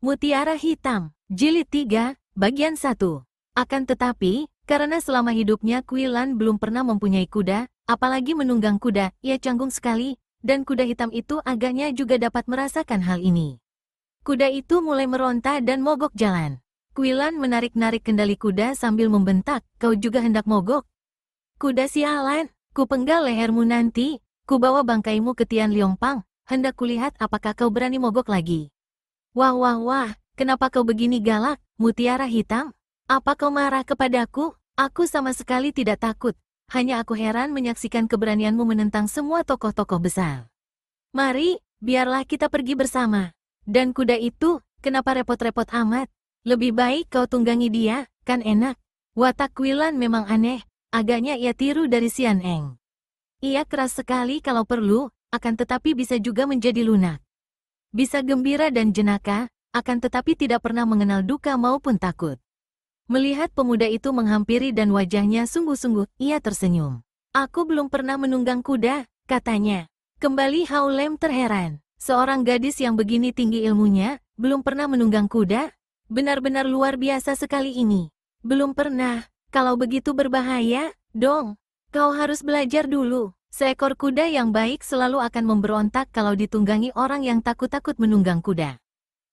Mutiara Hitam, Jilid 3, Bagian 1. Akan tetapi, karena selama hidupnya Kui Lan belum pernah mempunyai kuda, apalagi menunggang kuda, ia canggung sekali, dan kuda hitam itu agaknya juga dapat merasakan hal ini. Kuda itu mulai meronta dan mogok jalan. Kui Lan menarik-narik kendali kuda sambil membentak, "Kau juga hendak mogok? Kuda sialan, ku penggal lehermu nanti, ku bawa bangkaimu ke Tian Liongpang, hendak kulihat apakah kau berani mogok lagi." Wah wah wah, kenapa kau begini galak, Mutiara Hitam? Apa kau marah kepadaku? Aku sama sekali tidak takut, hanya aku heran menyaksikan keberanianmu menentang semua tokoh-tokoh besar. Mari, biarlah kita pergi bersama. Dan kuda itu, kenapa repot-repot amat? Lebih baik kau tunggangi dia, kan enak. Watak Kui Lan memang aneh, agaknya ia tiru dari Xian Eng. Ia keras sekali kalau perlu, akan tetapi bisa juga menjadi lunak. Bisa gembira dan jenaka, akan tetapi tidak pernah mengenal duka maupun takut. Melihat pemuda itu menghampiri dan wajahnya sungguh-sungguh, ia tersenyum. "Aku belum pernah menunggang kuda," katanya. Kembali Hao Lem terheran. Seorang gadis yang begini tinggi ilmunya, belum pernah menunggang kuda? Benar-benar luar biasa sekali ini. Belum pernah, kalau begitu berbahaya, dong. Kau harus belajar dulu. Seekor kuda yang baik selalu akan memberontak kalau ditunggangi orang yang takut-takut menunggang kuda.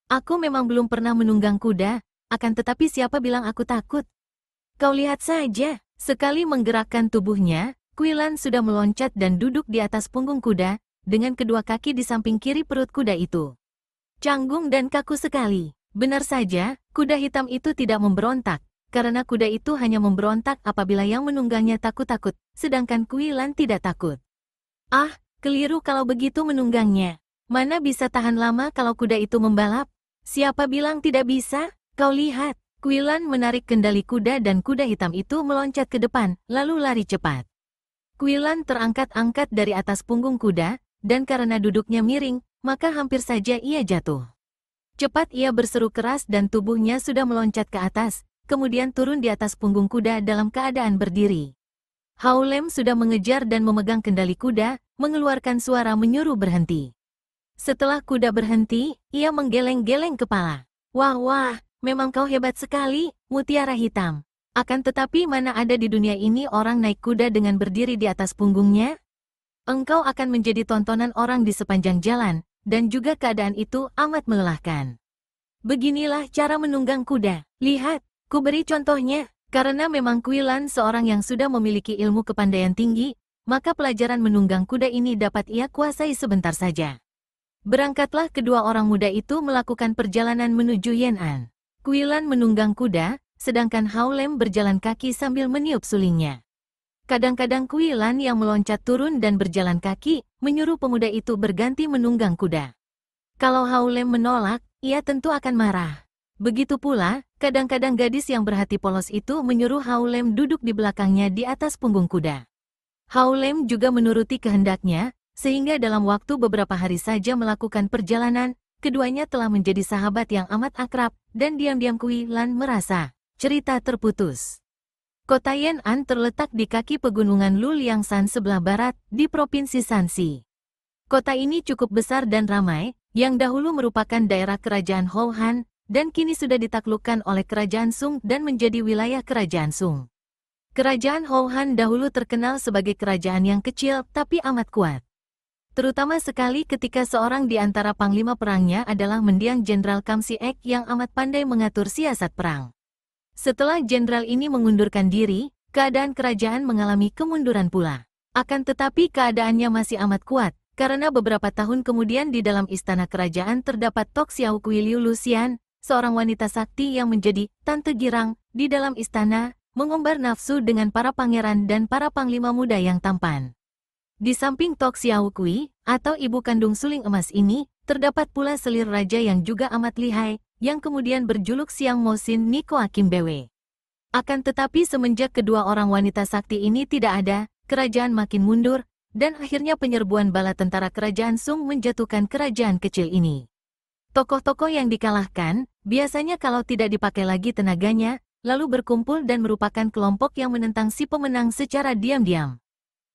Aku memang belum pernah menunggang kuda, akan tetapi siapa bilang aku takut? Kau lihat saja, sekali menggerakkan tubuhnya, Kui Lan sudah meloncat dan duduk di atas punggung kuda, dengan kedua kaki di samping kiri perut kuda itu. Canggung dan kaku sekali. Benar saja, kuda hitam itu tidak memberontak, karena kuda itu hanya memberontak apabila yang menunggangnya takut-takut, sedangkan Kui Lan tidak takut. Ah, keliru kalau begitu menunggangnya. Mana bisa tahan lama kalau kuda itu membalap? Siapa bilang tidak bisa? Kau lihat, Kui Lan menarik kendali kuda dan kuda hitam itu meloncat ke depan, lalu lari cepat. Kui Lan terangkat-angkat dari atas punggung kuda, dan karena duduknya miring, maka hampir saja ia jatuh. Cepat ia berseru keras dan tubuhnya sudah meloncat ke atas, kemudian turun di atas punggung kuda dalam keadaan berdiri. Hao Lem sudah mengejar dan memegang kendali kuda, mengeluarkan suara menyuruh berhenti. Setelah kuda berhenti, ia menggeleng-geleng kepala. Wah wah, memang kau hebat sekali, Mutiara Hitam. Akan tetapi mana ada di dunia ini orang naik kuda dengan berdiri di atas punggungnya? Engkau akan menjadi tontonan orang di sepanjang jalan, dan juga keadaan itu amat melelahkan. Beginilah cara menunggang kuda. Lihat, ku beri contohnya. Karena memang Kui Lan seorang yang sudah memiliki ilmu kepandaian tinggi, maka pelajaran menunggang kuda ini dapat ia kuasai sebentar saja. Berangkatlah kedua orang muda itu melakukan perjalanan menuju Yan'an. Kui Lan menunggang kuda, sedangkan Hao Lem berjalan kaki sambil meniup sulingnya. Kadang-kadang Kui Lan yang meloncat turun dan berjalan kaki, menyuruh pemuda itu berganti menunggang kuda. Kalau Hao Lem menolak, ia tentu akan marah. Begitu pula, kadang-kadang gadis yang berhati polos itu menyuruh Hao Lem duduk di belakangnya di atas punggung kuda. Hao Lem juga menuruti kehendaknya, sehingga dalam waktu beberapa hari saja melakukan perjalanan, keduanya telah menjadi sahabat yang amat akrab, dan diam-diam Kui Lan merasa cerita terputus. Kota Yan'an terletak di kaki pegunungan Luliangsan sebelah barat, di Provinsi Shanxi. Kota ini cukup besar dan ramai, yang dahulu merupakan daerah kerajaan Houhan, dan kini sudah ditaklukkan oleh kerajaan Sung dan menjadi wilayah kerajaan Sung. Kerajaan Houhan dahulu terkenal sebagai kerajaan yang kecil tapi amat kuat. Terutama sekali ketika seorang di antara panglima perangnya adalah mendiang Jenderal Kam Si-ek yang amat pandai mengatur siasat perang. Setelah jenderal ini mengundurkan diri, keadaan kerajaan mengalami kemunduran pula. Akan tetapi keadaannya masih amat kuat, karena beberapa tahun kemudian di dalam istana kerajaan terdapat Tok Xiao Kui Liu Luxian, seorang wanita sakti yang menjadi tante girang di dalam istana, mengumbar nafsu dengan para pangeran dan para panglima muda yang tampan. Di samping Tok Xiao Kui, atau ibu kandung suling emas ini, terdapat pula selir raja yang juga amat lihai, yang kemudian berjuluk Siang Mosin Niko Akim Bwe. Akan tetapi semenjak kedua orang wanita sakti ini tidak ada, kerajaan makin mundur, dan akhirnya penyerbuan bala tentara kerajaan Sung menjatuhkan kerajaan kecil ini. Tokoh-tokoh yang dikalahkan, biasanya kalau tidak dipakai lagi tenaganya, lalu berkumpul dan merupakan kelompok yang menentang si pemenang secara diam-diam.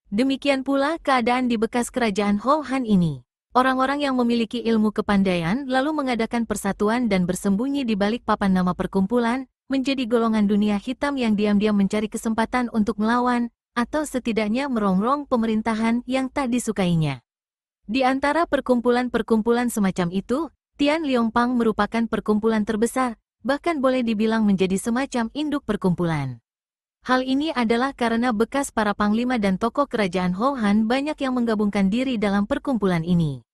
Demikian pula keadaan di bekas kerajaan Houhan ini. Orang-orang yang memiliki ilmu kepandaian lalu mengadakan persatuan dan bersembunyi di balik papan nama perkumpulan, menjadi golongan dunia hitam yang diam-diam mencari kesempatan untuk melawan, atau setidaknya merongrong pemerintahan yang tak disukainya. Di antara perkumpulan-perkumpulan semacam itu, Tian Liongpang merupakan perkumpulan terbesar, bahkan boleh dibilang menjadi semacam induk perkumpulan. Hal ini adalah karena bekas para panglima dan tokoh kerajaan Han banyak yang menggabungkan diri dalam perkumpulan ini.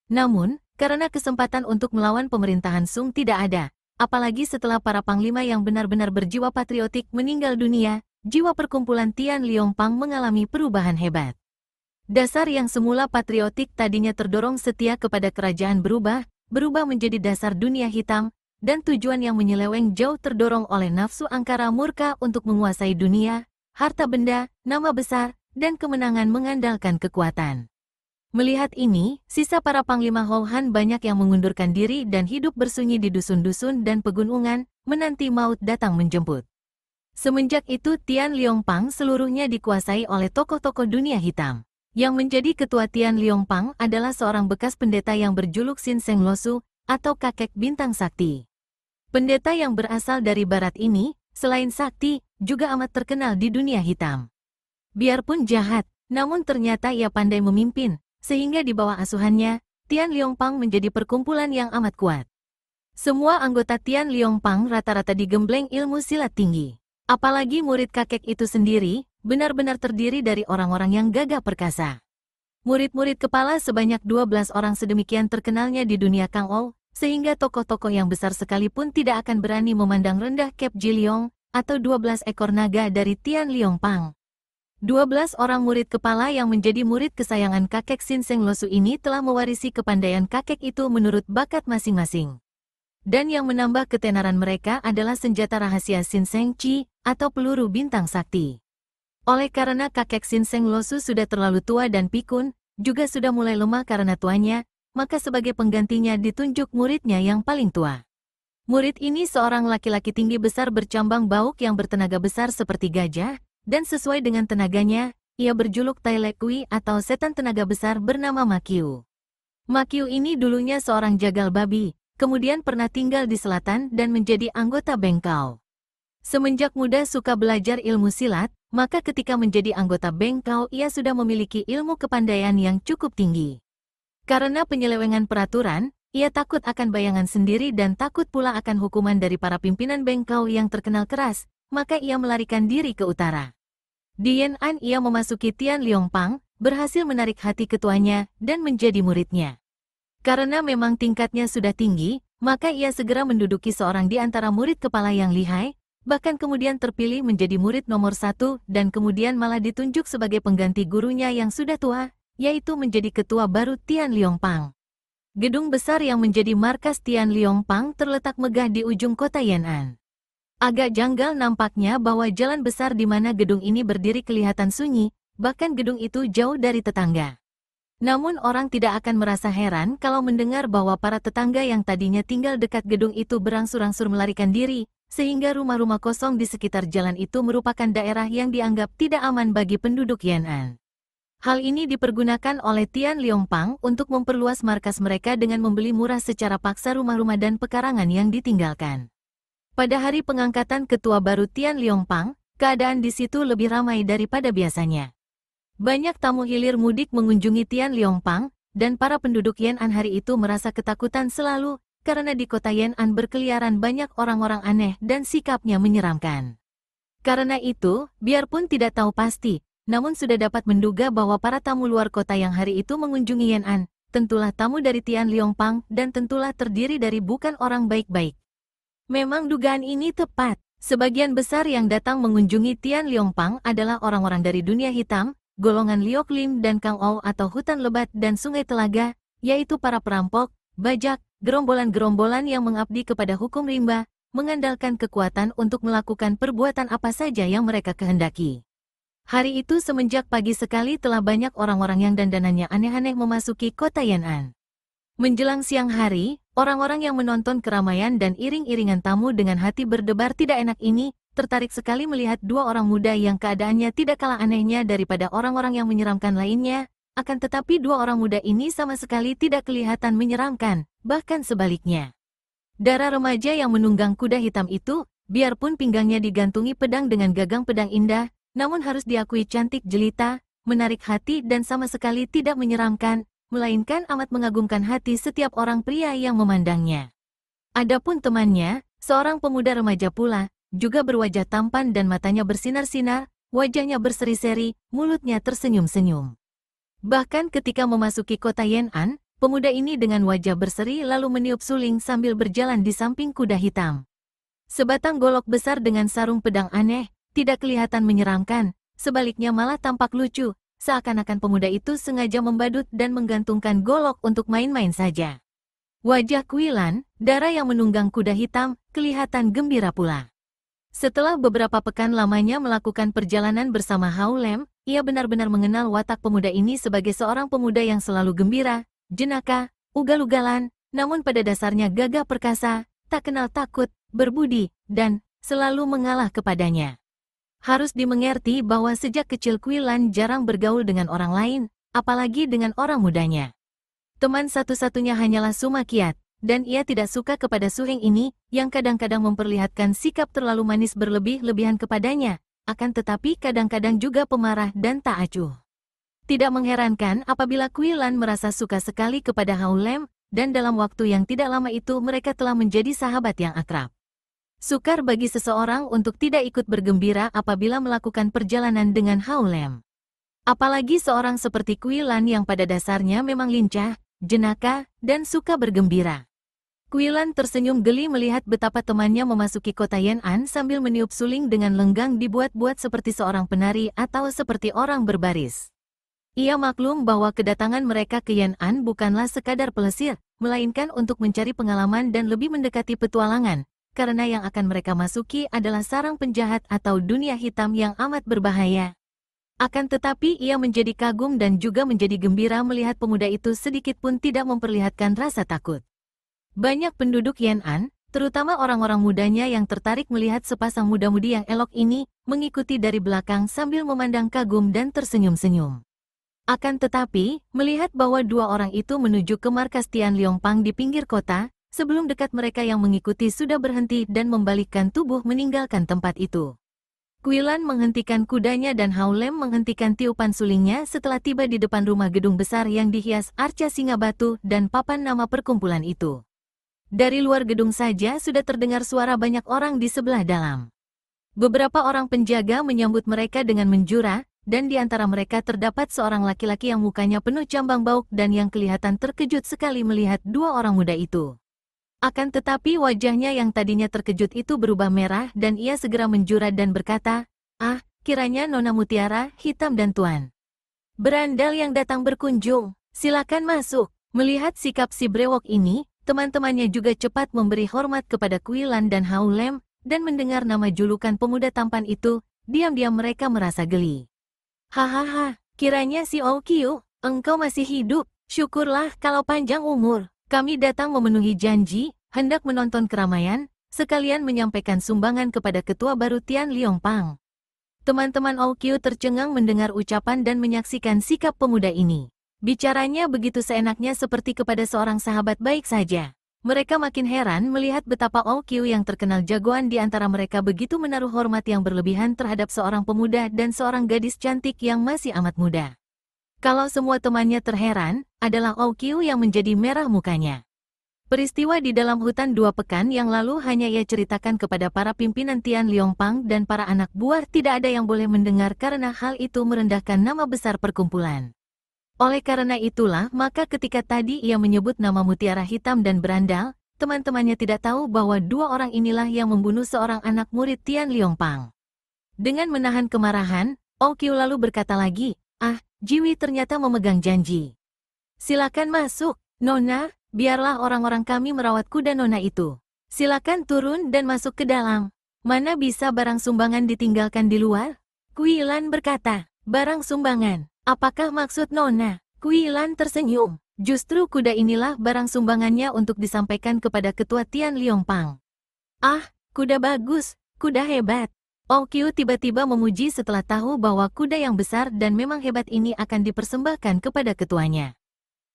Namun, karena kesempatan untuk melawan pemerintahan Sung tidak ada, apalagi setelah para panglima yang benar-benar berjiwa patriotik meninggal dunia, jiwa perkumpulan Tian Liongpang mengalami perubahan hebat. Dasar yang semula patriotik tadinya terdorong setia kepada kerajaan berubah menjadi dasar dunia hitam, dan tujuan yang menyeleweng jauh terdorong oleh nafsu angkara murka untuk menguasai dunia, harta benda, nama besar, dan kemenangan mengandalkan kekuatan. Melihat ini, sisa para panglima Han banyak yang mengundurkan diri dan hidup bersunyi di dusun-dusun dan pegunungan, menanti maut datang menjemput. Semenjak itu Tian Liongpang seluruhnya dikuasai oleh tokoh-tokoh dunia hitam. Yang menjadi ketua Tian Liongpang adalah seorang bekas pendeta yang berjuluk Sin Seng Losu, atau kakek bintang sakti. Pendeta yang berasal dari barat ini, selain sakti, juga amat terkenal di dunia hitam. Biarpun jahat, namun ternyata ia pandai memimpin, sehingga di bawah asuhannya, Tian Liongpang menjadi perkumpulan yang amat kuat. Semua anggota Tian Liongpang rata-rata digembleng ilmu silat tinggi. Apalagi murid kakek itu sendiri, benar-benar terdiri dari orang-orang yang gagah perkasa. Murid-murid kepala sebanyak 12 orang sedemikian terkenalnya di dunia Kangou, sehingga tokoh-tokoh yang besar sekalipun tidak akan berani memandang rendah Kep Jiliong, atau 12 ekor naga dari Tian Liongpang. 12 orang murid kepala yang menjadi murid kesayangan kakek Sin Seng Losu ini telah mewarisi kepandaian kakek itu menurut bakat masing-masing. Dan yang menambah ketenaran mereka adalah senjata rahasia Sin Seng Chi, atau peluru bintang sakti. Oleh karena kakek Sin Seng Losu sudah terlalu tua dan pikun, juga sudah mulai lemah karena tuanya, maka sebagai penggantinya ditunjuk muridnya yang paling tua. Murid ini seorang laki-laki tinggi besar bercambang bauk yang bertenaga besar seperti gajah, dan sesuai dengan tenaganya, ia berjuluk Tai Lek Kui atau setan tenaga besar bernama Makiu. Makiu ini dulunya seorang jagal babi, kemudian pernah tinggal di selatan dan menjadi anggota Bengkau. Semenjak muda suka belajar ilmu silat, maka ketika menjadi anggota Bengkau ia sudah memiliki ilmu kepandaian yang cukup tinggi. Karena penyelewengan peraturan, ia takut akan bayangan sendiri dan takut pula akan hukuman dari para pimpinan Bengkau yang terkenal keras, maka ia melarikan diri ke utara. Di Yan'an ia memasuki Tian Liongpang, berhasil menarik hati ketuanya, dan menjadi muridnya. Karena memang tingkatnya sudah tinggi, maka ia segera menduduki seorang di antara murid kepala yang lihai, bahkan kemudian terpilih menjadi murid nomor 1 dan kemudian malah ditunjuk sebagai pengganti gurunya yang sudah tua, yaitu menjadi ketua baru Tian Liongpang. Gedung besar yang menjadi markas Tian Liongpang terletak megah di ujung kota Yan'an. Agak janggal nampaknya bahwa jalan besar di mana gedung ini berdiri kelihatan sunyi, bahkan gedung itu jauh dari tetangga. Namun orang tidak akan merasa heran kalau mendengar bahwa para tetangga yang tadinya tinggal dekat gedung itu berangsur-angsur melarikan diri, sehingga rumah-rumah kosong di sekitar jalan itu merupakan daerah yang dianggap tidak aman bagi penduduk Yan'an. Hal ini dipergunakan oleh Tian Liongpang untuk memperluas markas mereka dengan membeli murah secara paksa rumah-rumah dan pekarangan yang ditinggalkan. Pada hari pengangkatan ketua baru Tian Liongpang, keadaan di situ lebih ramai daripada biasanya. Banyak tamu hilir mudik mengunjungi Tian Liongpang, dan para penduduk Yan'an hari itu merasa ketakutan selalu, karena di kota Yan'an berkeliaran banyak orang-orang aneh dan sikapnya menyeramkan. Karena itu, biarpun tidak tahu pasti, namun sudah dapat menduga bahwa para tamu luar kota yang hari itu mengunjungi Yan'an, tentulah tamu dari Tian Liongpang dan tentulah terdiri dari bukan orang baik-baik. Memang dugaan ini tepat. Sebagian besar yang datang mengunjungi Tian Liongpang adalah orang-orang dari dunia hitam, golongan Liok Lim dan Kangou atau hutan lebat dan sungai telaga, yaitu para perampok, bajak, gerombolan-gerombolan yang mengabdi kepada hukum rimba, mengandalkan kekuatan untuk melakukan perbuatan apa saja yang mereka kehendaki. Hari itu semenjak pagi sekali telah banyak orang-orang yang dandanannya aneh-aneh memasuki kota Yan'an. Menjelang siang hari, orang-orang yang menonton keramaian dan iring-iringan tamu dengan hati berdebar tidak enak ini, tertarik sekali melihat dua orang muda yang keadaannya tidak kalah anehnya daripada orang-orang yang menyeramkan lainnya, akan tetapi dua orang muda ini sama sekali tidak kelihatan menyeramkan, bahkan sebaliknya. Dara remaja yang menunggang kuda hitam itu, biarpun pinggangnya digantungi pedang dengan gagang pedang indah, namun harus diakui cantik jelita, menarik hati dan sama sekali tidak menyeramkan, melainkan amat mengagumkan hati setiap orang pria yang memandangnya. Adapun temannya, seorang pemuda remaja pula, juga berwajah tampan dan matanya bersinar-sinar, wajahnya berseri-seri, mulutnya tersenyum-senyum. Bahkan ketika memasuki kota Yan'an, pemuda ini dengan wajah berseri lalu meniup suling sambil berjalan di samping kuda hitam. Sebatang golok besar dengan sarung pedang aneh, tidak kelihatan menyeramkan, sebaliknya malah tampak lucu, seakan-akan pemuda itu sengaja membadut dan menggantungkan golok untuk main-main saja. Wajah Kuilan, Dara yang menunggang kuda hitam, kelihatan gembira pula. Setelah beberapa pekan lamanya melakukan perjalanan bersama Hao Lem, ia benar-benar mengenal watak pemuda ini sebagai seorang pemuda yang selalu gembira, jenaka, ugal-ugalan, namun pada dasarnya gagah perkasa, tak kenal takut, berbudi, dan selalu mengalah kepadanya. Harus dimengerti bahwa sejak kecil Kuilan jarang bergaul dengan orang lain, apalagi dengan orang mudanya. Teman satu-satunya hanyalah Suma Qiat, dan ia tidak suka kepada Su Heng ini, yang kadang-kadang memperlihatkan sikap terlalu manis berlebih-lebihan kepadanya, akan tetapi kadang-kadang juga pemarah dan tak acuh. Tidak mengherankan apabila Kuilan merasa suka sekali kepada Hao Lem, dan dalam waktu yang tidak lama itu mereka telah menjadi sahabat yang akrab. Sukar bagi seseorang untuk tidak ikut bergembira apabila melakukan perjalanan dengan Hao Lem. Apalagi seorang seperti Kuilan yang pada dasarnya memang lincah, jenaka, dan suka bergembira. Kuilan tersenyum geli melihat betapa temannya memasuki kota Yan'an sambil meniup suling dengan lenggang dibuat-buat seperti seorang penari atau seperti orang berbaris. Ia maklum bahwa kedatangan mereka ke Yan'an bukanlah sekadar pelesir, melainkan untuk mencari pengalaman dan lebih mendekati petualangan, karena yang akan mereka masuki adalah sarang penjahat atau dunia hitam yang amat berbahaya. Akan tetapi ia menjadi kagum dan juga menjadi gembira melihat pemuda itu sedikit pun tidak memperlihatkan rasa takut. Banyak penduduk Yan'an, terutama orang-orang mudanya yang tertarik melihat sepasang muda-mudi yang elok ini, mengikuti dari belakang sambil memandang kagum dan tersenyum-senyum. Akan tetapi, melihat bahwa dua orang itu menuju ke markas Tian Liongpang di pinggir kota, sebelum dekat mereka yang mengikuti sudah berhenti dan membalikkan tubuh meninggalkan tempat itu. Kuilan menghentikan kudanya dan Hao Lem menghentikan tiupan sulingnya setelah tiba di depan rumah gedung besar yang dihias arca singa batu dan papan nama perkumpulan itu. Dari luar gedung saja sudah terdengar suara banyak orang di sebelah dalam. Beberapa orang penjaga menyambut mereka dengan menjura, dan di antara mereka terdapat seorang laki-laki yang mukanya penuh cambang bauk dan yang kelihatan terkejut sekali melihat dua orang muda itu. Akan tetapi wajahnya yang tadinya terkejut itu berubah merah dan ia segera menjura dan berkata, "Ah, kiranya Nona Mutiara, hitam dan tuan berandal yang datang berkunjung, silakan masuk." Melihat sikap si brewok ini, teman-temannya juga cepat memberi hormat kepada Kuilan dan Hao Lem, dan mendengar nama julukan pemuda tampan itu, diam-diam mereka merasa geli. "Hahaha, kiranya si Ouqiu, engkau masih hidup, syukurlah kalau panjang umur. Kami datang memenuhi janji, hendak menonton keramaian, sekalian menyampaikan sumbangan kepada ketua baru Tian Liongpang." Teman-teman Ouqiu tercengang mendengar ucapan dan menyaksikan sikap pemuda ini. Bicaranya begitu seenaknya seperti kepada seorang sahabat baik saja. Mereka makin heran melihat betapa Ouqiu yang terkenal jagoan di antara mereka begitu menaruh hormat yang berlebihan terhadap seorang pemuda dan seorang gadis cantik yang masih amat muda. Kalau semua temannya terheran, adalah Ouqiu yang menjadi merah mukanya. Peristiwa di dalam hutan 2 pekan yang lalu hanya ia ceritakan kepada para pimpinan Tian Liongpang dan para anak buah, tidak ada yang boleh mendengar karena hal itu merendahkan nama besar perkumpulan. Oleh karena itulah, maka ketika tadi ia menyebut nama Mutiara Hitam dan Berandal, teman-temannya tidak tahu bahwa dua orang inilah yang membunuh seorang anak murid Tian Liongpang. Dengan menahan kemarahan, Ouqiu lalu berkata lagi, "Ah, Jiwi ternyata memegang janji. Silakan masuk, Nona, biarlah orang-orang kami merawat kuda Nona itu. Silakan turun dan masuk ke dalam. Mana bisa barang sumbangan ditinggalkan di luar?" Kuilan berkata, "Barang sumbangan, apakah maksud Nona?" Kuilan tersenyum. Justru kuda inilah barang sumbangannya untuk disampaikan kepada ketua Tian Liongpang. "Ah, kuda bagus, kuda hebat." Qiu tiba-tiba memuji setelah tahu bahwa kuda yang besar dan memang hebat ini akan dipersembahkan kepada ketuanya.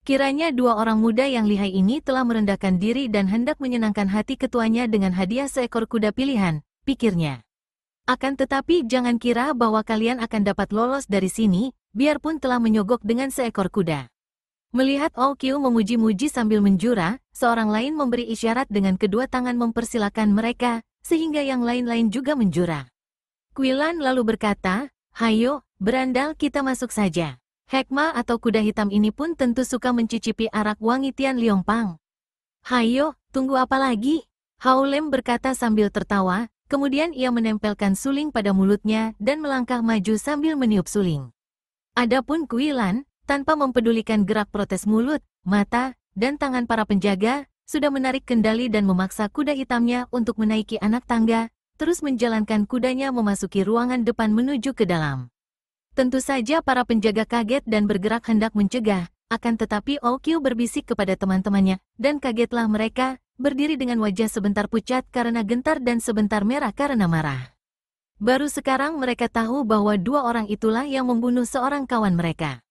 Kiranya dua orang muda yang lihai ini telah merendahkan diri dan hendak menyenangkan hati ketuanya dengan hadiah seekor kuda pilihan, pikirnya. Akan tetapi jangan kira bahwa kalian akan dapat lolos dari sini, biarpun telah menyogok dengan seekor kuda. Melihat Qiu memuji-muji sambil menjura, seorang lain memberi isyarat dengan kedua tangan mempersilakan mereka, sehingga yang lain-lain juga menjura. Quilan lalu berkata, "Hayo, berandal kita masuk saja." Hekma atau kuda hitam ini pun tentu suka mencicipi arak wangi Tian Liongpang. "Hayo, tunggu apa lagi?" Hao Lem berkata sambil tertawa, kemudian ia menempelkan suling pada mulutnya dan melangkah maju sambil meniup suling. Adapun Quilan, tanpa mempedulikan gerak protes mulut, mata, dan tangan para penjaga, sudah menarik kendali dan memaksa kuda hitamnya untuk menaiki anak tangga, terus menjalankan kudanya memasuki ruangan depan menuju ke dalam. Tentu saja para penjaga kaget dan bergerak hendak mencegah, akan tetapi Qiu berbisik kepada teman-temannya, dan kagetlah mereka, berdiri dengan wajah sebentar pucat karena gentar dan sebentar merah karena marah. Baru sekarang mereka tahu bahwa dua orang itulah yang membunuh seorang kawan mereka.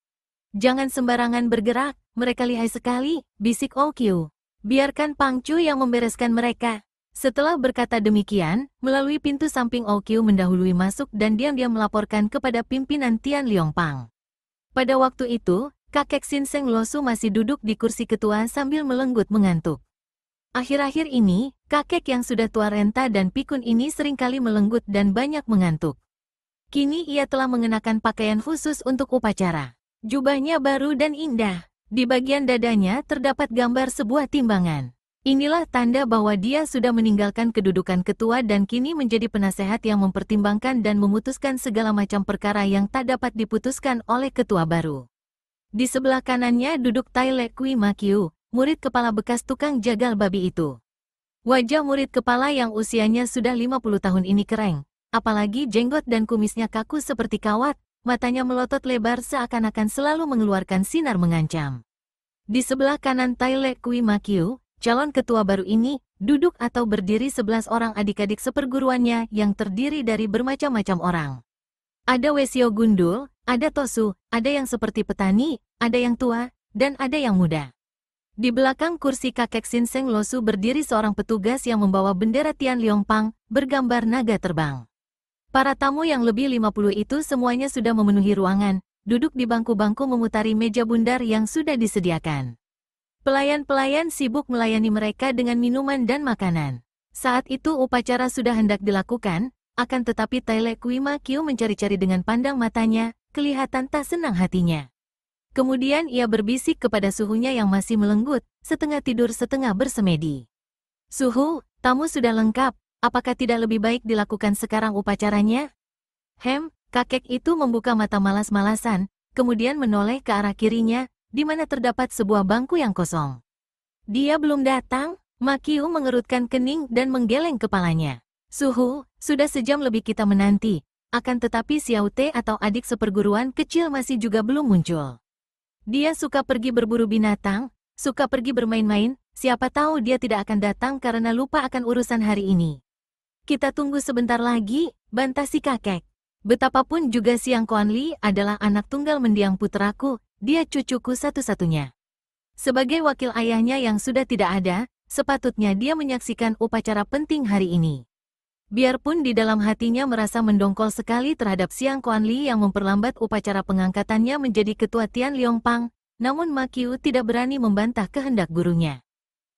"Jangan sembarangan bergerak, mereka lihai sekali," bisik Qiu. "Biarkan Pang Cu yang membereskan mereka." Setelah berkata demikian, melalui pintu samping Qiu mendahului masuk dan diam-diam melaporkan kepada pimpinan Tian Liongpang. Pada waktu itu, kakek Sin Seng Losu masih duduk di kursi ketua sambil melenggut mengantuk. Akhir-akhir ini, kakek yang sudah tua renta dan pikun ini seringkali melenggut dan banyak mengantuk. Kini ia telah mengenakan pakaian khusus untuk upacara. Jubahnya baru dan indah. Di bagian dadanya terdapat gambar sebuah timbangan. Inilah tanda bahwa dia sudah meninggalkan kedudukan ketua dan kini menjadi penasehat yang mempertimbangkan dan memutuskan segala macam perkara yang tak dapat diputuskan oleh ketua baru. Di sebelah kanannya duduk Tai Le Kui Ma Kiu, murid kepala bekas tukang jagal babi itu. Wajah murid kepala yang usianya sudah 50 tahun ini kering, apalagi jenggot dan kumisnya kaku seperti kawat, matanya melotot lebar seakan-akan selalu mengeluarkan sinar mengancam. Di sebelah kanan Tai Le Kui Ma Kiu, calon ketua baru ini, duduk atau berdiri 11 orang adik-adik seperguruannya yang terdiri dari bermacam-macam orang. Ada Wesio gundul, ada Tosu, ada yang seperti petani, ada yang tua, dan ada yang muda. Di belakang kursi kakek Sin Seng Losu berdiri seorang petugas yang membawa bendera Tian Liongpang, bergambar naga terbang. Para tamu yang lebih 50 itu semuanya sudah memenuhi ruangan, duduk di bangku-bangku memutari meja bundar yang sudah disediakan. Pelayan-pelayan sibuk melayani mereka dengan minuman dan makanan. Saat itu upacara sudah hendak dilakukan, akan tetapi Tai Le Kui Ma Kiu mencari-cari dengan pandang matanya, kelihatan tak senang hatinya. Kemudian ia berbisik kepada suhunya yang masih melenggut, setengah tidur setengah bersemedi. "Suhu, tamu sudah lengkap, apakah tidak lebih baik dilakukan sekarang upacaranya?" Kakek itu membuka mata malas-malasan, kemudian menoleh ke arah kirinya, di mana terdapat sebuah bangku yang kosong. "Dia belum datang?" Ma Kiu mengerutkan kening dan menggeleng kepalanya. "Suhu, sudah sejam lebih kita menanti, akan tetapi Xiao Te atau adik seperguruan kecil masih juga belum muncul. Dia suka pergi berburu binatang, suka pergi bermain-main, siapa tahu dia tidak akan datang karena lupa akan urusan hari ini." "Kita tunggu sebentar lagi," bantah si kakek. "Betapapun juga Siang Kuanli adalah anak tunggal mendiang putraku, dia cucuku satu-satunya. Sebagai wakil ayahnya yang sudah tidak ada, sepatutnya dia menyaksikan upacara penting hari ini." Biarpun di dalam hatinya merasa mendongkol sekali terhadap Siang Kuanli yang memperlambat upacara pengangkatannya menjadi ketua Tian Liongpang, namun Ma Kiu tidak berani membantah kehendak gurunya.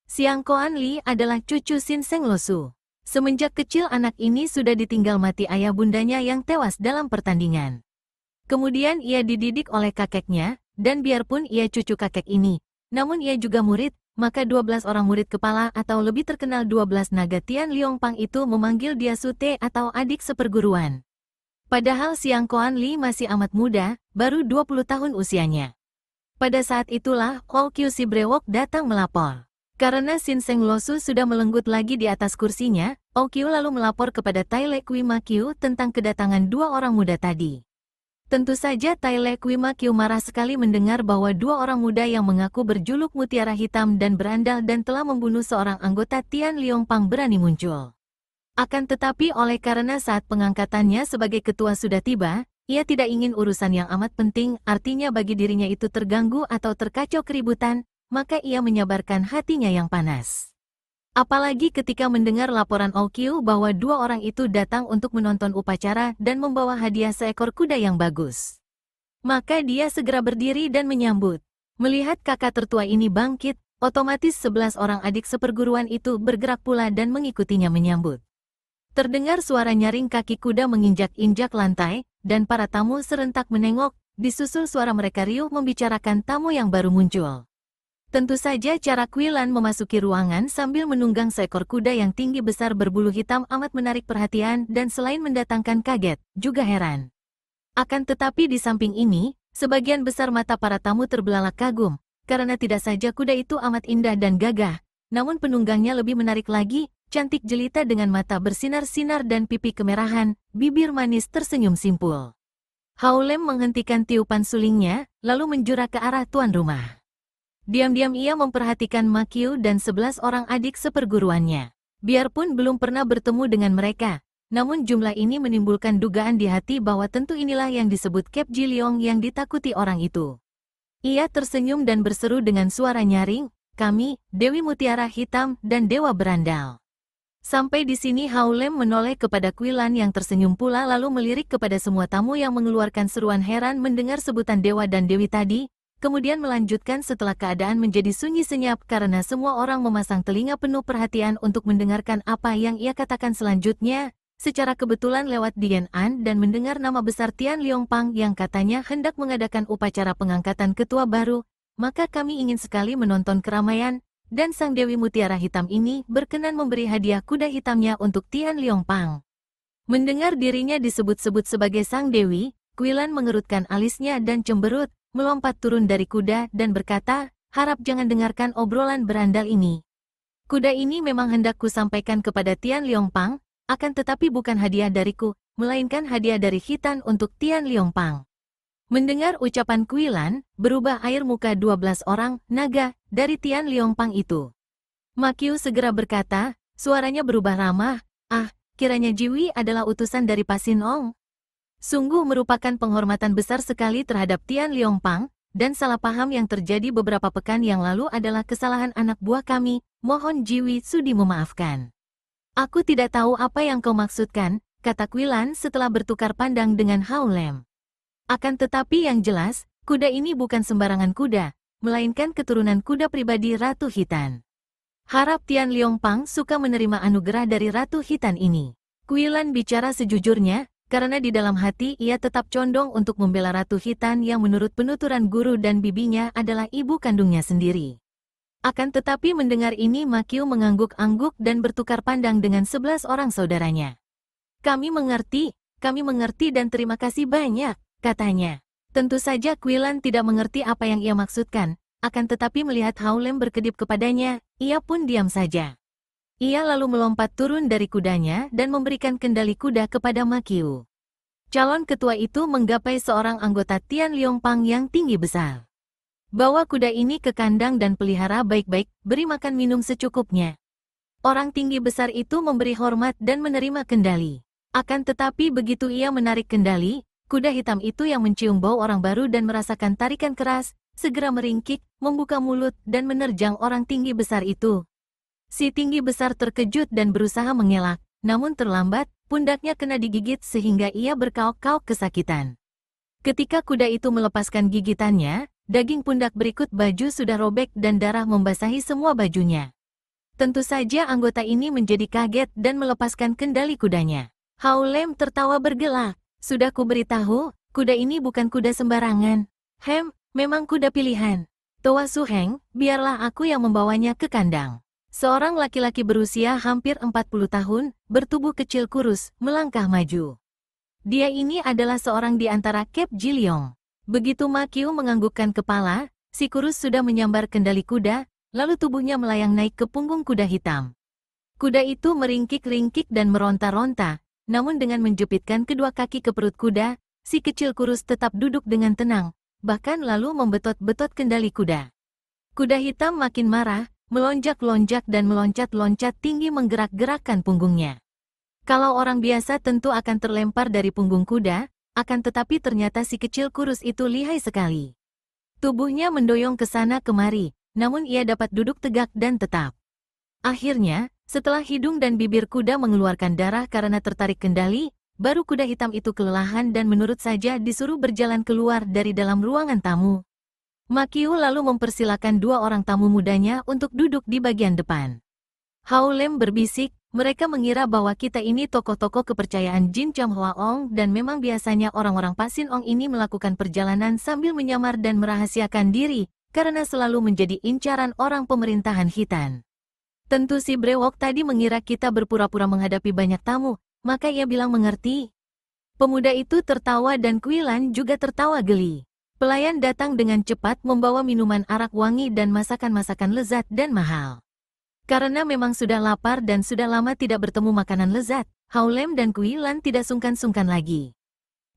Siang Kuanli adalah cucu Sin Seng Losu. Semenjak kecil anak ini sudah ditinggal mati ayah bundanya yang tewas dalam pertandingan. Kemudian ia dididik oleh kakeknya, dan biarpun ia cucu kakek ini, namun ia juga murid, maka 12 orang murid kepala atau lebih terkenal 12 naga Tian Liongpang itu memanggil dia Sute atau adik seperguruan. Padahal Siang Kuanli masih amat muda, baru 20 tahun usianya. Pada saat itulah Qiu si brewok datang melapor. Karena Sin Seng Losu sudah melenggut lagi di atas kursinya, Qiu lalu melapor kepada Tai Le Kui Ma Kiu tentang kedatangan dua orang muda tadi. Tentu saja Tai Le Kui Ma Kiu marah sekali mendengar bahwa dua orang muda yang mengaku berjuluk Mutiara Hitam dan berandal dan telah membunuh seorang anggota Tian Liongpang berani muncul. Akan tetapi oleh karena saat pengangkatannya sebagai ketua sudah tiba, ia tidak ingin urusan yang amat penting, artinya bagi dirinya itu terganggu atau terkacau keributan, maka ia menyabarkan hatinya yang panas. Apalagi ketika mendengar laporan Okyu bahwa dua orang itu datang untuk menonton upacara dan membawa hadiah seekor kuda yang bagus. Maka dia segera berdiri dan menyambut. Melihat kakak tertua ini bangkit, otomatis 11 orang adik seperguruan itu bergerak pula dan mengikutinya menyambut. Terdengar suara nyaring kaki kuda menginjak-injak lantai, dan para tamu serentak menengok, disusul suara mereka riuh membicarakan tamu yang baru muncul. Tentu saja cara Quilan memasuki ruangan sambil menunggang seekor kuda yang tinggi besar berbulu hitam amat menarik perhatian dan selain mendatangkan kaget, juga heran. Akan tetapi di samping ini, sebagian besar mata para tamu terbelalak kagum, karena tidak saja kuda itu amat indah dan gagah, namun penunggangnya lebih menarik lagi, cantik jelita dengan mata bersinar-sinar dan pipi kemerahan, bibir manis tersenyum simpul. Haulem menghentikan tiupan sulingnya, lalu menjura ke arah tuan rumah. Diam-diam ia memperhatikan Makyu dan 11 orang adik seperguruannya. Biarpun belum pernah bertemu dengan mereka, namun jumlah ini menimbulkan dugaan di hati bahwa tentu inilah yang disebut Kep Jiliong yang ditakuti orang itu. Ia tersenyum dan berseru dengan suara nyaring, "Kami, Dewi Mutiara Hitam dan Dewa Berandal." Sampai di sini Haulem menoleh kepada Quilan yang tersenyum pula lalu melirik kepada semua tamu yang mengeluarkan seruan heran mendengar sebutan Dewa dan Dewi tadi, kemudian melanjutkan setelah keadaan menjadi sunyi senyap karena semua orang memasang telinga penuh perhatian untuk mendengarkan apa yang ia katakan selanjutnya. Secara kebetulan lewat Dian An dan mendengar nama besar Tian Liongpang yang katanya hendak mengadakan upacara pengangkatan ketua baru, maka kami ingin sekali menonton keramaian, dan Sang Dewi Mutiara Hitam ini berkenan memberi hadiah kuda hitamnya untuk Tian Liongpang. Mendengar dirinya disebut-sebut sebagai Sang Dewi, Quilan mengerutkan alisnya dan cemberut, melompat turun dari kuda dan berkata, "Harap jangan dengarkan obrolan berandal ini. Kuda ini memang hendak kusampaikan kepada Tian Liongpang, akan tetapi bukan hadiah dariku, melainkan hadiah dari Khitan untuk Tian Liongpang." Mendengar ucapan Quilan, berubah air muka 12 orang naga dari Tian Liongpang itu. Makyu segera berkata, suaranya berubah ramah, "Ah, kiranya Jiwi adalah utusan dari Pasin Ong. Sungguh merupakan penghormatan besar sekali terhadap Tian Liongpang, dan salah paham yang terjadi beberapa pekan yang lalu adalah kesalahan anak buah kami, mohon Jiwi sudi memaafkan." "Aku tidak tahu apa yang kau maksudkan," kata Quilan setelah bertukar pandang dengan Haulem. Akan tetapi yang jelas, kuda ini bukan sembarangan kuda, melainkan keturunan kuda pribadi Ratu Khitan. Harap Tian Liongpang suka menerima anugerah dari Ratu Khitan ini. Quilan bicara sejujurnya, karena di dalam hati ia tetap condong untuk membela Ratu Khitan yang menurut penuturan guru dan bibinya adalah ibu kandungnya sendiri. Akan tetapi mendengar ini Makyu mengangguk-angguk dan bertukar pandang dengan 11 orang saudaranya. Kami mengerti dan terima kasih banyak," katanya. Tentu saja Quilan tidak mengerti apa yang ia maksudkan, akan tetapi melihat Haulem berkedip kepadanya, ia pun diam saja. Ia lalu melompat turun dari kudanya dan memberikan kendali kuda kepada Makyu. Calon ketua itu menggapai seorang anggota Tian Liongpang yang tinggi besar. "Bawa kuda ini ke kandang dan pelihara baik-baik, beri makan minum secukupnya." Orang tinggi besar itu memberi hormat dan menerima kendali. Akan tetapi begitu ia menarik kendali, kuda hitam itu yang mencium bau orang baru dan merasakan tarikan keras, segera meringkik, membuka mulut dan menerjang orang tinggi besar itu. Si tinggi besar terkejut dan berusaha mengelak, namun terlambat, pundaknya kena digigit sehingga ia berkaok-kaok kesakitan. Ketika kuda itu melepaskan gigitannya, daging pundak berikut baju sudah robek dan darah membasahi semua bajunya. Tentu saja anggota ini menjadi kaget dan melepaskan kendali kudanya. Haulem tertawa bergelak. "Sudah kuberitahu, kuda ini bukan kuda sembarangan. Memang kuda pilihan. Toa Suheng, biarlah aku yang membawanya ke kandang." Seorang laki-laki berusia hampir 40 tahun, bertubuh kecil kurus, melangkah maju. Dia ini adalah seorang di antara Kep Jiliong. Begitu Makyu menganggukkan kepala, si kurus sudah menyambar kendali kuda, lalu tubuhnya melayang naik ke punggung kuda hitam. Kuda itu meringkik-ringkik dan meronta-ronta, namun dengan menjepitkan kedua kaki ke perut kuda, si kecil kurus tetap duduk dengan tenang, bahkan lalu membetot-betot kendali kuda. Kuda hitam makin marah, melonjak-lonjak dan meloncat-loncat tinggi menggerak-gerakkan punggungnya. Kalau orang biasa tentu akan terlempar dari punggung kuda, akan tetapi ternyata si kecil kurus itu lihai sekali. Tubuhnya mendoyong ke sana kemari, namun ia dapat duduk tegak dan tetap. Akhirnya, setelah hidung dan bibir kuda mengeluarkan darah karena tertarik kendali, baru kuda hitam itu kelelahan dan menurut saja disuruh berjalan keluar dari dalam ruangan tamu. Makiu lalu mempersilakan dua orang tamu mudanya untuk duduk di bagian depan. Hao Lem berbisik, mereka mengira bahwa kita ini tokoh-tokoh kepercayaan Jin Cham Hwaong dan memang biasanya orang-orang Pasin Ong ini melakukan perjalanan sambil menyamar dan merahasiakan diri, karena selalu menjadi incaran orang pemerintahan Khitan. Tentu si brewok tadi mengira kita berpura-pura menghadapi banyak tamu, maka ia bilang mengerti. Pemuda itu tertawa dan Kuilan juga tertawa geli. Pelayan datang dengan cepat membawa minuman arak wangi dan masakan-masakan lezat dan mahal. Karena memang sudah lapar dan sudah lama tidak bertemu makanan lezat, Hao Lem dan Kuilan tidak sungkan-sungkan lagi.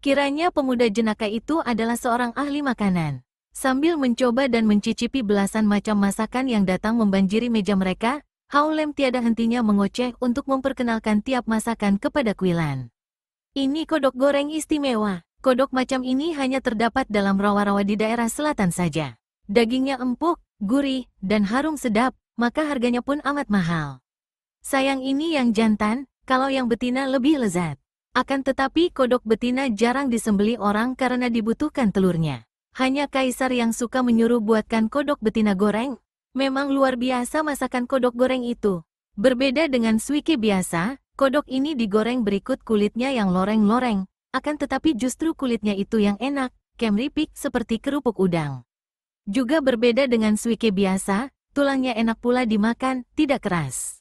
Kiranya pemuda jenaka itu adalah seorang ahli makanan. Sambil mencoba dan mencicipi belasan macam masakan yang datang membanjiri meja mereka, Hao Lem tiada hentinya mengoceh untuk memperkenalkan tiap masakan kepada Kuilan. Ini kodok goreng istimewa. Kodok macam ini hanya terdapat dalam rawa-rawa di daerah selatan saja. Dagingnya empuk, gurih, dan harum sedap, maka harganya pun amat mahal. Sayang ini yang jantan, kalau yang betina lebih lezat. Akan tetapi kodok betina jarang disembeli orang karena dibutuhkan telurnya. Hanya kaisar yang suka menyuruh buatkan kodok betina goreng. Memang luar biasa masakan kodok goreng itu. Berbeda dengan suike biasa, kodok ini digoreng berikut kulitnya yang loreng-loreng. Akan tetapi justru kulitnya itu yang enak, kemripik seperti kerupuk udang. Juga berbeda dengan suike biasa, tulangnya enak pula dimakan, tidak keras.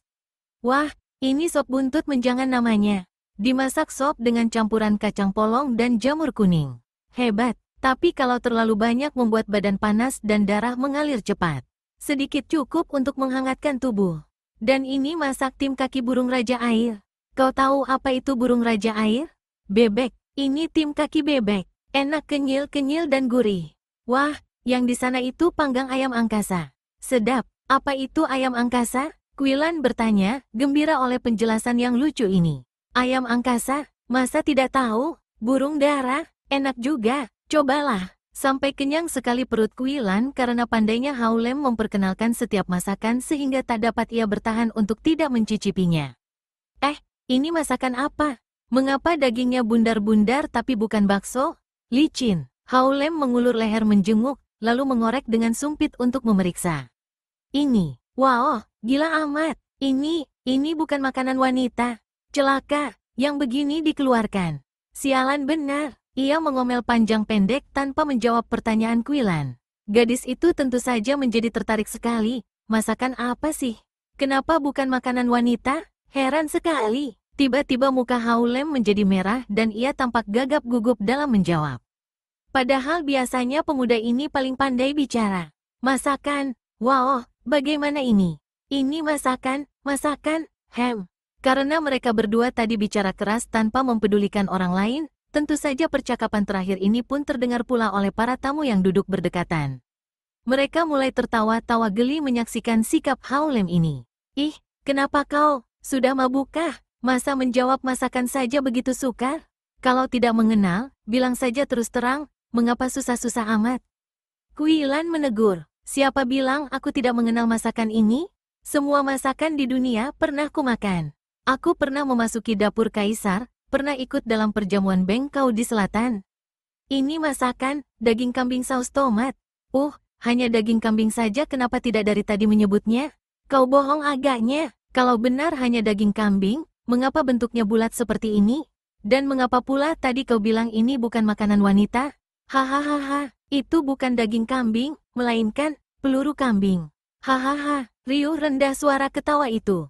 Wah, ini sop buntut menjangan namanya. Dimasak sop dengan campuran kacang polong dan jamur kuning. Hebat, tapi kalau terlalu banyak membuat badan panas dan darah mengalir cepat. Sedikit cukup untuk menghangatkan tubuh. Dan ini masak tim kaki burung raja air. Kau tahu apa itu burung raja air? Bebek, ini tim kaki bebek. Enak kenyil-kenyil dan gurih. Wah, yang di sana itu panggang ayam angkasa. Sedap, apa itu ayam angkasa? Kuilan bertanya, gembira oleh penjelasan yang lucu ini. Ayam angkasa? Masa tidak tahu? Burung dara? Enak juga, cobalah. Sampai kenyang sekali perut Kuilan karena pandainya Hao Lem memperkenalkan setiap masakan sehingga tak dapat ia bertahan untuk tidak mencicipinya. Ini masakan apa? Mengapa dagingnya bundar-bundar tapi bukan bakso? Licin. Hao Lem mengulur leher menjenguk, lalu mengorek dengan sumpit untuk memeriksa. Ini, wow, gila amat. Ini bukan makanan wanita. Celaka, yang begini dikeluarkan. Sialan benar. Ia mengomel panjang pendek tanpa menjawab pertanyaan Kuilan. Gadis itu tentu saja menjadi tertarik sekali. Masakan apa sih? Kenapa bukan makanan wanita? Heran sekali. Tiba-tiba muka Hao Lem menjadi merah dan ia tampak gagap gugup dalam menjawab. Padahal biasanya pemuda ini paling pandai bicara. Masakan, wow, bagaimana ini? Ini masakan, Karena mereka berdua tadi bicara keras tanpa mempedulikan orang lain, tentu saja percakapan terakhir ini pun terdengar pula oleh para tamu yang duduk berdekatan. Mereka mulai tertawa-tawa geli menyaksikan sikap Hao Lem ini. Ih, kenapa kau? Sudah mabukkah? Masa menjawab masakan saja begitu sukar? Kalau tidak mengenal, bilang saja terus terang, mengapa susah-susah amat? Kuilan menegur, siapa bilang aku tidak mengenal masakan ini? Semua masakan di dunia pernah kumakan. Aku pernah memasuki dapur kaisar, pernah ikut dalam perjamuan bengkau di selatan. Ini masakan, daging kambing saus tomat. Hanya daging kambing saja kenapa tidak dari tadi menyebutnya? Kau bohong agaknya. Kalau benar hanya daging kambing, mengapa bentuknya bulat seperti ini? Dan mengapa pula tadi kau bilang ini bukan makanan wanita? Hahaha, itu bukan daging kambing, melainkan peluru kambing. Hahaha, riuh rendah suara ketawa itu.